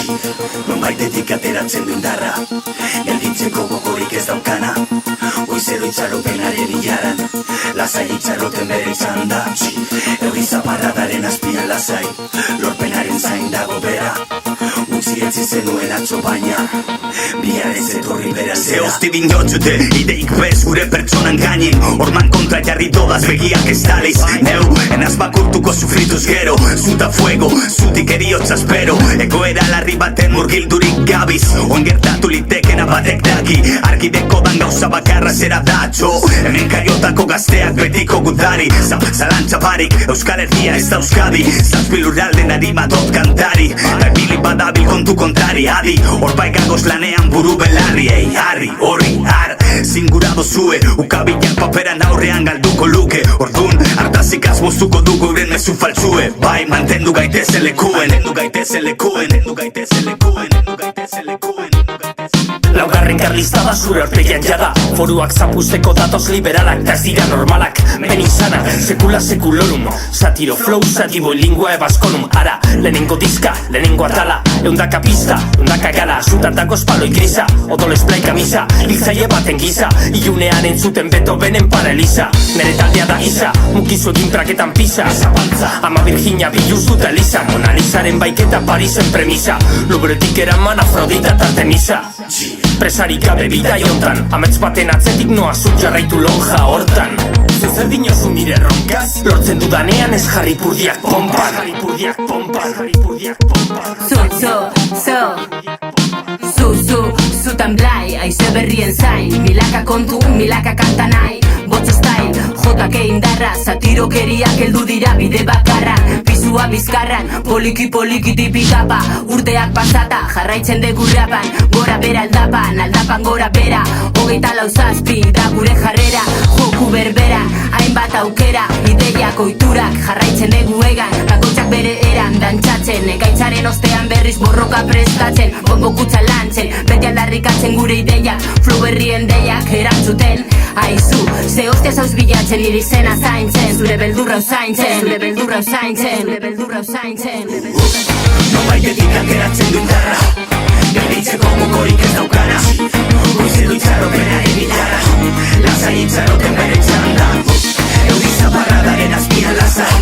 Nonbaitetik ateratzen du indarra, gelditzeko gogorik ez daukana. Goizero itxaropenaren ilaran, lasai itxaroten bere izan da. Euri zaparradaren azpian lasai, lorpenaren zain dago bera. Utzietzi zenuen atzo baina, bihar ez etorri bera zera. Zehozti binotxute, ideik bez gure pertsonan gainin. Orman kontra jarri dodaz begiak estaliz. Neu, enaz bakurtuko sufrituz gero. Zuta fuego, zutik eriotza espero. Egoera larri baten murgildurik gabiz. Oen gertatu litekena batek daki. Arkideko dan gauza bakarra zera datxo. Hemen kaiotako gazteak betiko gudari. Zalantza barik, Euskal Herria ez da Euskadi. Zazpi lurralden harima dot kantari. Taibili badabil kontu kontari. Adi, horbaikagoz lanean buru belarri. Ei, harri, horri, har, zingurado zue. Ukabilak paperan aurrean galduko luke. Ordun, hartazik azmoztuko dugu euren mezu faltzue. Bai, mantendu gaitezen lekuen. Mantendu gaitezen lekuen. Mantendu gaitezen lekuen. Mantendu gaitezen lekuen. Laugarren karlista da zure aurpegian jada. Foruak zapuzteko datoz liberalak, ta ez dira normalak. Men izana, sekula sekulorum. Satiro flow, satibo lingua ebaskonum. Ara, lehenengo diska, lehenengo atala. Eundaka pista, eundaka gala. Zutantako espaloi grisa, odol esplai kamisa. Hiltzaile baten giza, ilunean entzuten Beethovenen para Elisa. Nere taldea da isa, mukizu egin praketan pisa. Ama Virginia biluz dut Elisa. Mona Lisaren baiketa Parisen premisa. Lubretik eraman Afrodita eta Artemisa. Presarik gabe bidai hontan, amets baten atzetik noa zut jarraitu lonja hortan. Zer dinozu nire ronkaz, lortzen dudanean ez jarri purdiak pompan. Jarri purdiak pompan, jarri purdiak pompan. Zutan blai, aize berrien zain. Milaka kontu, milaka kanta nahi. Botz style, jotake indarra. Satirokeriak heldu dira bide bakarran. Pisua bizkarran, poliki poliki tipikapa. Urteak pasata, jarraitzen dugu rapan. Gora bera aldapan gora bera. Hogeita lau zazpi, da gure jarrera. Joku berberan, hainbat aukera. Ideiak oiturak, jarraitzen dugu egan. Bakotxak bere eran, dantxatzen. Ekaitzaren ostean berriz borroka prestatzen. Bombo kutsa lantzen, beti aldarrikatzen gure ideiak. Flow berrien deiak erantzuten. Aizu, ze hostia zauz bilatzen, niri zena zaintzen. Zure beldurra usaintzen, zure beldurra usaintzen, zure beldurra usaintzen. Nonbaitetik ateratzen du indarra, gelditzeko gogorik ez daukana. Goizero itxaropenaren ilara, lasai itxaroten bere txanda. Euri zaparradaren azpian lasai,